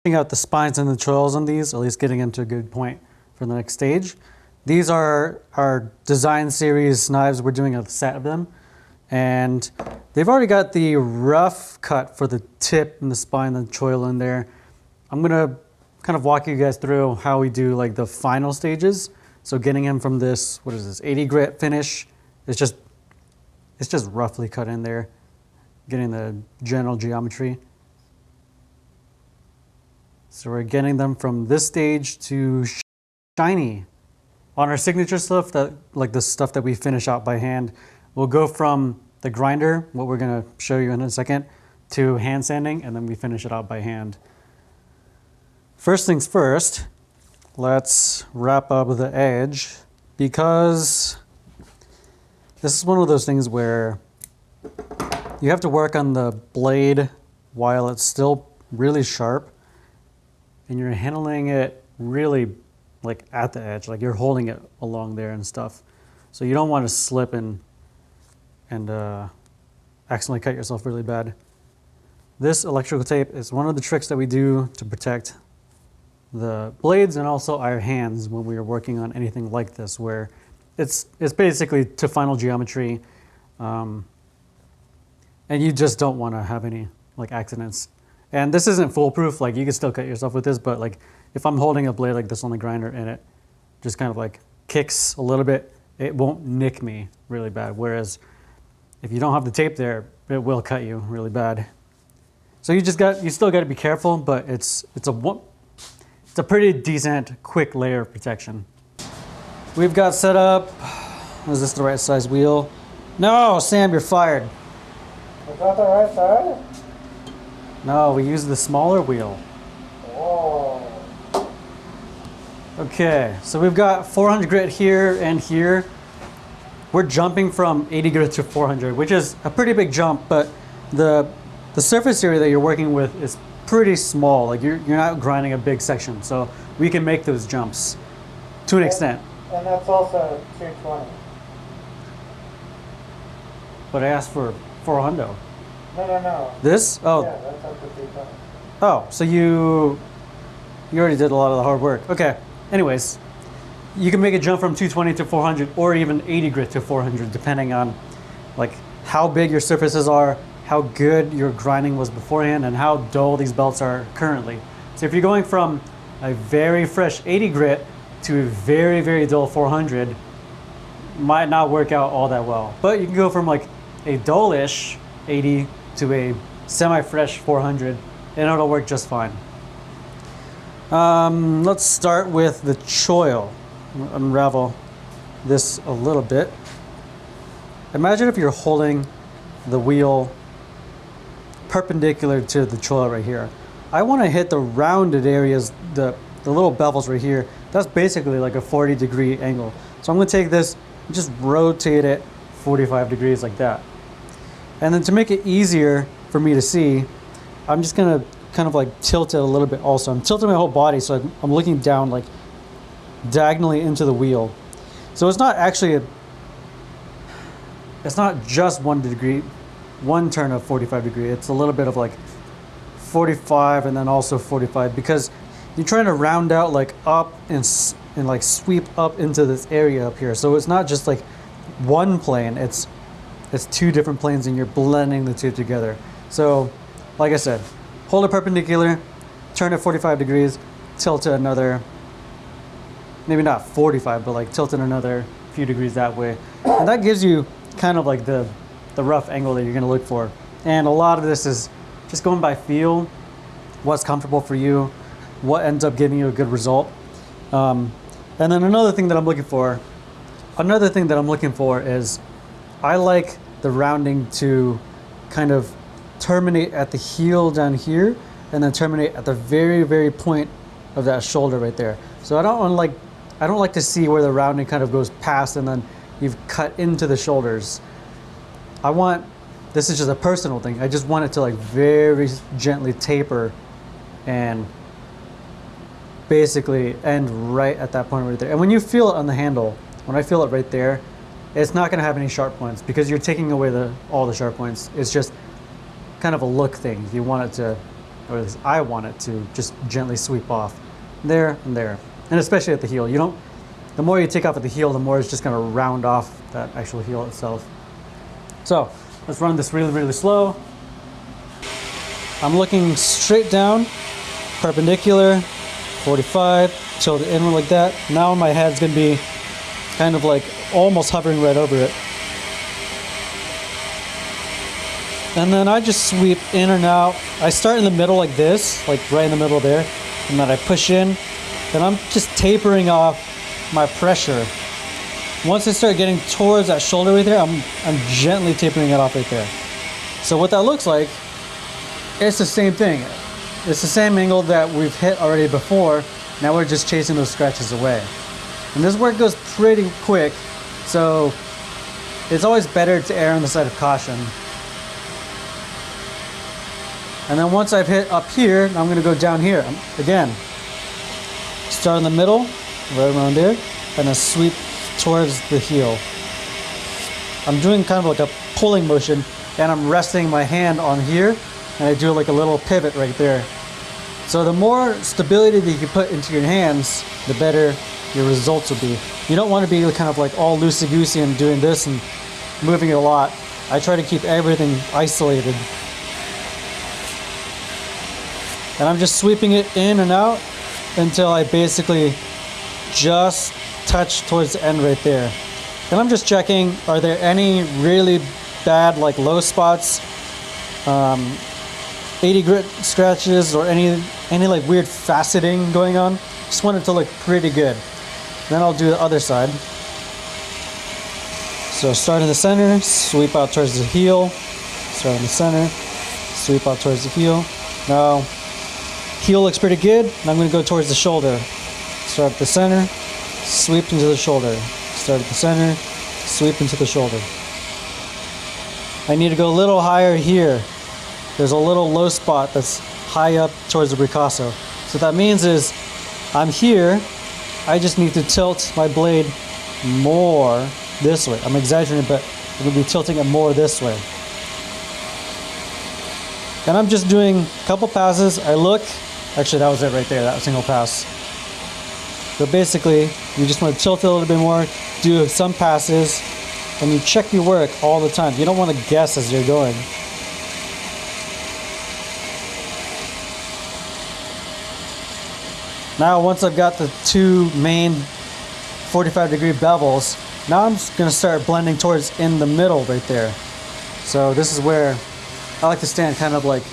out the spines and the choils on these, at least getting into a good point for the next stage. These are our design series knives. We're doing a set of them. And they've already got the rough cut for the tip and the spine and the choil in there. I'm gonna kind of walk you guys through how we do like the final stages. So getting him from this, what is this, 80 grit finish, it's just roughly cut in there, getting the general geometry. So we're getting them from this stage to shiny. On our signature stuff, that like the stuff that we finish out by hand, we'll go from the grinder, what we're gonna show you in a second, to hand sanding, and then we finish it out by hand. First things first, let's wrap up the edge, because this is one of those things where you have to work on the blade while it's still really sharp, and you're handling it really like at the edge, like you're holding it along there and stuff. So you don't want to slip and accidentally cut yourself really bad. This electrical tape is one of the tricks that we do to protect the blades and also our hands when we are working on anything like this, where it's basically to final geometry, and you just don't want to have any like accidents. And this isn't foolproof, like you can still cut yourself with this, but like if I'm holding a blade like this on the grinder and it just kind of like kicks a little bit, it won't nick me really bad. Whereas if you don't have the tape there, it will cut you really bad. So you still got to be careful, but it's a pretty decent, quick layer of protection. We've got set up, is this the right size wheel? No, Sam, you're fired. Is that the right side? No, we use the smaller wheel. Whoa. Okay, so we've got 400 grit here and here. We're jumping from 80 grit to 400, which is a pretty big jump, but the surface area that you're working with is pretty small. Like you're not grinding a big section, so we can make those jumps to an extent. And that's also 220. But I asked for 400. No. This? Oh. Yeah, that's up to 220. Oh, so you already did a lot of the hard work. Okay. Anyways, you can make a jump from 220 to 400 or even 80 grit to 400, depending on like how big your surfaces are, how good your grinding was beforehand, and how dull these belts are currently. So if you're going from a very fresh 80 grit to a very, very dull 400, might not work out all that well. But you can go from like a dullish 80 to a semi-fresh 400, and it'll work just fine. Let's start with the choil. Unravel this a little bit. Imagine if you're holding the wheel perpendicular to the choil right here. I want to hit the rounded areas, the little bevels right here. That's basically like a 40-degree angle. So I'm going to take this and just rotate it 45 degrees like that. And then to make it easier for me to see, I'm just going to kind of like tilt it a little bit also. I'm tilting my whole body, so I'm looking down like diagonally into the wheel. So it's not actually it's not just 1 degree, one turn of 45 degrees. It's a little bit of like 45 and then also 45, because you're trying to round out like up and like sweep up into this area up here. So it's not just like one plane, it's two different planes, and you're blending the two together. So like I said, hold it perpendicular, turn it 45 degrees, tilt it another, maybe not 45, but like tilt it another few degrees that way. And that gives you kind of like the rough angle that you're gonna look for. And a lot of this is just going by feel, what's comfortable for you, what ends up giving you a good result. And then another thing that I'm looking for is I like the rounding to kind of terminate at the heel down here and then terminate at the very, very point of that shoulder right there. So I don't like to see where the rounding kind of goes past and then you've cut into the shoulders. This is just a personal thing, I just want it to like very gently taper and basically end right at that point right there. And when you feel it on the handle, when I feel it right there, it's not gonna have any sharp points because you're taking away all the sharp points. It's just kind of a look thing. You want it to or at least I want it to just gently sweep off there and there. And especially at the heel. The more you take off at the heel, the more it's just gonna round off that actual heel itself. So let's run this really, really slow. I'm looking straight down, perpendicular, 45, tilt it inward like that. Now my head's gonna be kind of like almost hovering right over it. And then I just sweep in and out. I start in the middle like this, like right in the middle there, and then I push in. Then I'm just tapering off my pressure. Once I start getting towards that shoulder right there, I'm gently tapering it off right there. So what that looks like, it's the same thing. It's the same angle that we've hit already before. Now we're just chasing those scratches away. And this work goes pretty quick, so it's always better to err on the side of caution. And then once I've hit up here, I'm gonna go down here. Again, start in the middle, right around there, and then sweep towards the heel. I'm doing kind of like a pulling motion, and I'm resting my hand on here, and I do like a little pivot right there. So the more stability that you can put into your hands, the better your results will be. You don't want to be kind of like all loosey-goosey and doing this and moving it a lot. I try to keep everything isolated. And I'm just sweeping it in and out until I basically just touch towards the end right there. And I'm just checking, are there any really bad like low spots, 80 grit scratches, or any like weird faceting going on? Just want it to look pretty good. Then I'll do the other side. So start in the center, sweep out towards the heel. Start in the center, sweep out towards the heel. Now, heel looks pretty good. Now I'm going to go towards the shoulder. Start at the center, sweep into the shoulder. Start at the center, sweep into the shoulder. I need to go a little higher here. There's a little low spot that's high up towards the ricasso. So what that means is I'm here. I just need to tilt my blade more this way. I'm exaggerating, but I'm going to be tilting it more this way. And I'm just doing a couple passes. I look. Actually, that was it right there, that single pass. So basically, you just want to tilt it a little bit more, do some passes, and you check your work all the time. You don't want to guess as you're going. Now, once I've got the two main 45-degree bevels, now I'm just going to start blending towards in the middle right there. So this is where I like to stand kind of like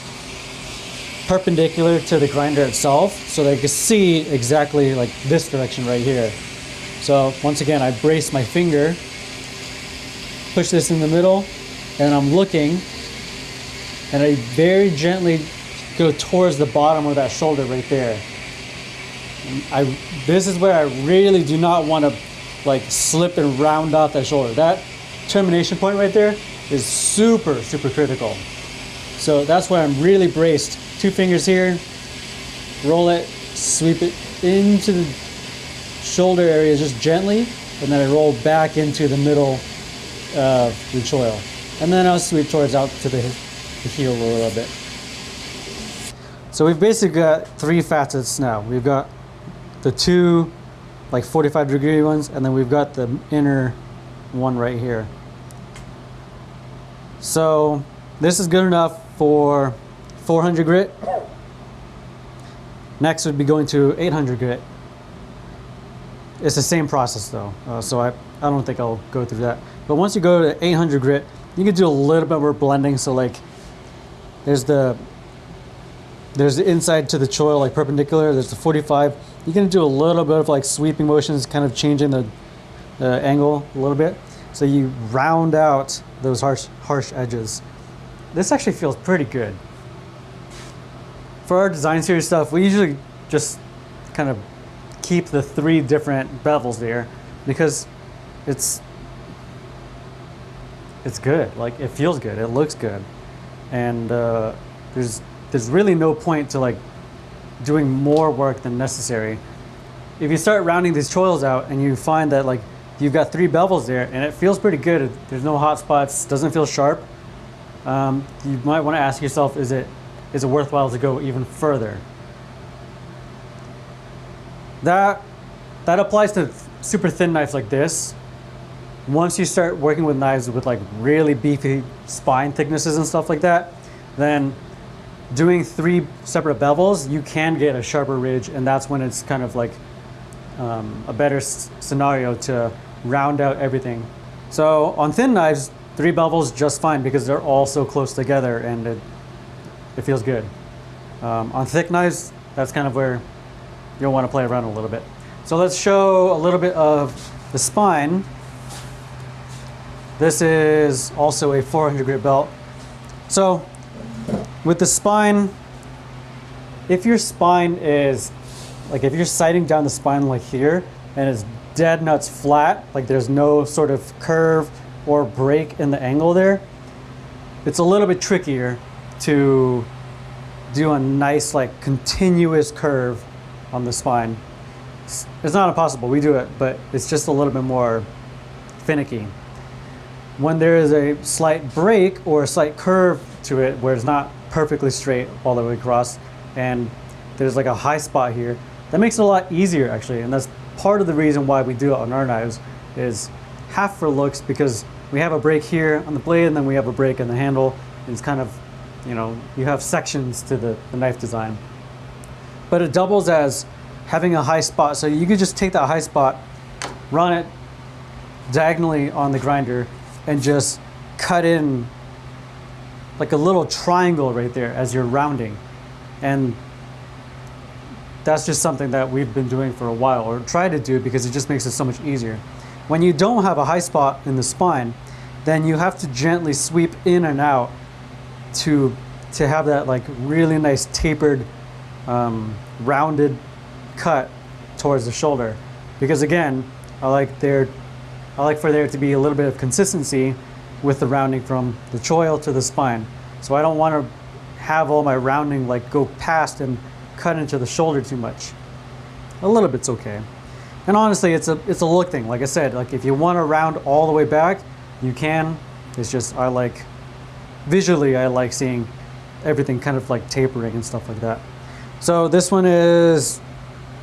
perpendicular to the grinder itself, so that you can see exactly like this direction right here. So once again, I brace my finger, push this in the middle, and I'm looking, and I very gently go towards the bottom of that shoulder right there. This is where I really do not want to like slip and round off that shoulder. That termination point right there is super, super critical. So that's why I'm really braced. Two fingers here, roll it, sweep it into the shoulder area just gently, and then I roll back into the middle of the choil. And then I'll sweep towards out to the heel a little bit. So we've basically got three facets now. We've got the two like 45-degree ones, and then we've got the inner one right here. So this is good enough for 400 grit. Next would be going to 800 grit. It's the same process though, so I don't think I'll go through that. But once you go to 800 grit, you can do a little bit more blending. So like there's the inside to the choil, like perpendicular, there's the 45. You can do a little bit of like sweeping motions, kind of changing the angle a little bit. So you round out those harsh edges. This actually feels pretty good. For our design series stuff, we usually just kind of keep the three different bevels there because it's good. Like it feels good, it looks good, and there's really no point to like doing more work than necessary. If you start rounding these choils out and you find that like you've got three bevels there and it feels pretty good, there's no hot spots, doesn't feel sharp, you might want to ask yourself, is it is it worthwhile to go even further? That applies to super thin knives like this. Once you start working with knives with like really beefy spine thicknesses and stuff like that, then doing 3 separate bevels, you can get a sharper ridge, and that's when it's kind of like a better scenario to round out everything. So on thin knives, 3 bevels just fine because they're all so close together and it feels good. On thick knives, that's kind of where you'll want to play around a little bit. So let's show a little bit of the spine. This is also a 400 grit belt. So with the spine, if your spine is, like if you're sighting down the spine like here and it's dead nuts flat, like there's no sort of curve or break in the angle there, it's a little bit trickier to do a nice like continuous curve on the spine. It's not impossible, we do it, but it's just a little bit more finicky. When there is a slight break or a slight curve to it where it's not perfectly straight all the way across and there's like a high spot here, that makes it a lot easier actually, and that's part of the reason why we do it on our knives, is half for looks, because we have a break here on the blade and then we have a break in the handle. It's kind of, you know, you have sections to the knife design. But it doubles as having a high spot, so you could just take that high spot, run it diagonally on the grinder, and just cut in like a little triangle right there as you're rounding. And that's just something that we've been doing for a while, or try to do, because it just makes it so much easier. When you don't have a high spot in the spine, then you have to gently sweep in and out to have that like really nice tapered, rounded cut towards the shoulder. Because again, I like for there to be a little bit of consistency with the rounding from the choil to the spine. So I don't want to have all my rounding like go past and cut into the shoulder too much. A little bit's okay. And honestly, it's a look thing. Like I said, like if you want to round all the way back, you can. It's just visually I like seeing everything kind of like tapering and stuff like that. So this one is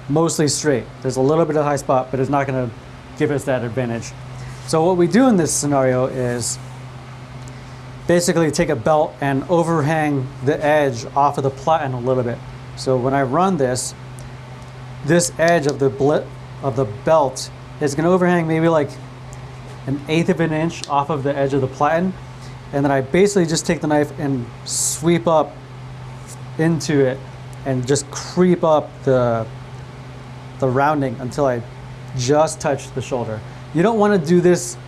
mostly straight. There's a little bit of high spot, but it's not going to give us that advantage. So what we do in this scenario is basically take a belt and overhang the edge off of the platen a little bit. So when I run this edge of the belt is going to overhang maybe like 1/8 of an inch off of the edge of the platen, and then I basically just take the knife and sweep up into it and just creep up the rounding until I just touch the shoulder. You don't want to do this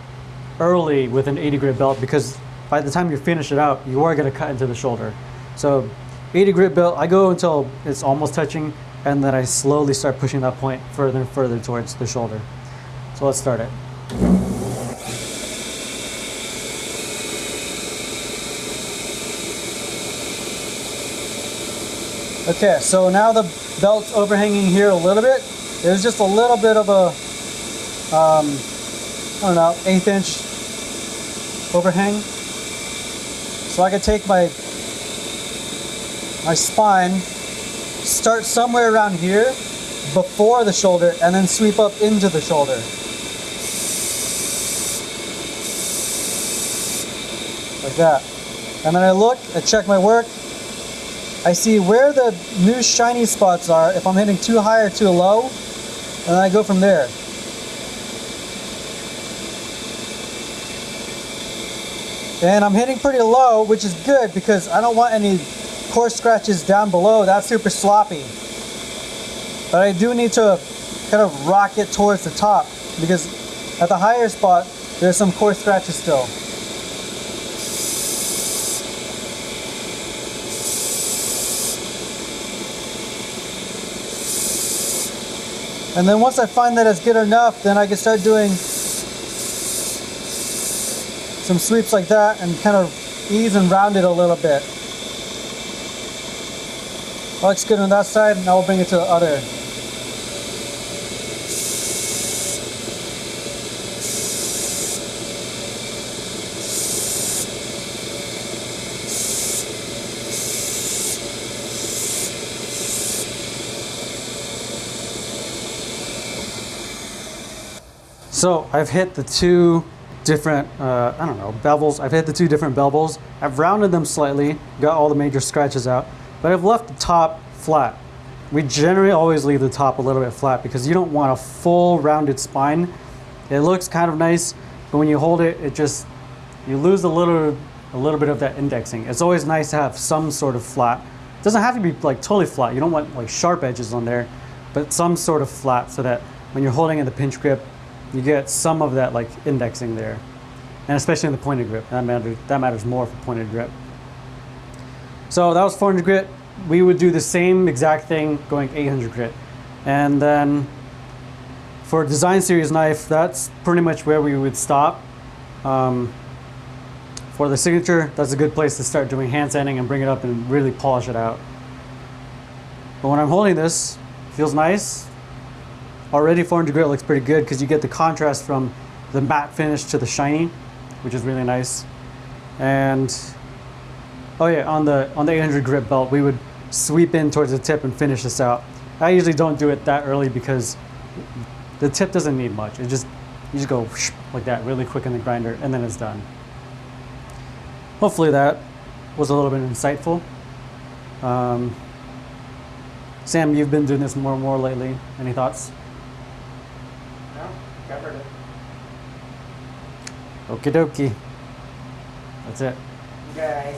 early with an 80 grit belt, because by the time you finish it out, you are going to cut into the shoulder. So 80 grit belt, I go until it's almost touching, and then I slowly start pushing that point further and further towards the shoulder. So let's start it. Okay, so now the belt's overhanging here a little bit. There's just a little bit of a, I don't know, 1/8 inch overhang. So I could take my spine, start somewhere around here before the shoulder, and then sweep up into the shoulder. Like that. And then I check my work. I see where the new shiny spots are, if I'm hitting too high or too low, and then I go from there. And I'm hitting pretty low, which is good because I don't want any coarse scratches down below. That's super sloppy. But I do need to kind of rock it towards the top, because at the higher spot, there's some coarse scratches still. And then once I find that it's good enough, then I can start doing some sweeps like that and kind of ease and round it a little bit. That looks good on that side, now we'll bring it to the other. So I've hit the two different, I don't know, bevels. I've hit the two different bevels. I've rounded them slightly, got all the major scratches out, but I've left the top flat. We generally always leave the top a little bit flat because you don't want a full rounded spine. It looks kind of nice, but when you hold it, you lose a little bit of that indexing. It's always nice to have some sort of flat. It doesn't have to be like totally flat. You don't want like sharp edges on there, but some sort of flat so that when you're holding in the pinch grip, you get some of that like indexing there. And especially in the pointed grip, that matters more for pointed grip. So that was 400 grit. We would do the same exact thing going 800 grit. And then for a design series knife, that's pretty much where we would stop. For the signature, that's a good place to start doing hand sanding and bring it up and really polish it out. But when I'm holding this, it feels nice. Already 400 grit looks pretty good because you get the contrast from the matte finish to the shiny, which is really nice. And oh yeah, on the 800 grit belt, we would sweep in towards the tip and finish this out. I usually don't do it that early because the tip doesn't need much. You just go like that really quick in the grinder and then it's done. Hopefully that was a little bit insightful. Sam, you've been doing this more and more lately. Any thoughts? No, covered it. Okie dokie. That's it. Okay.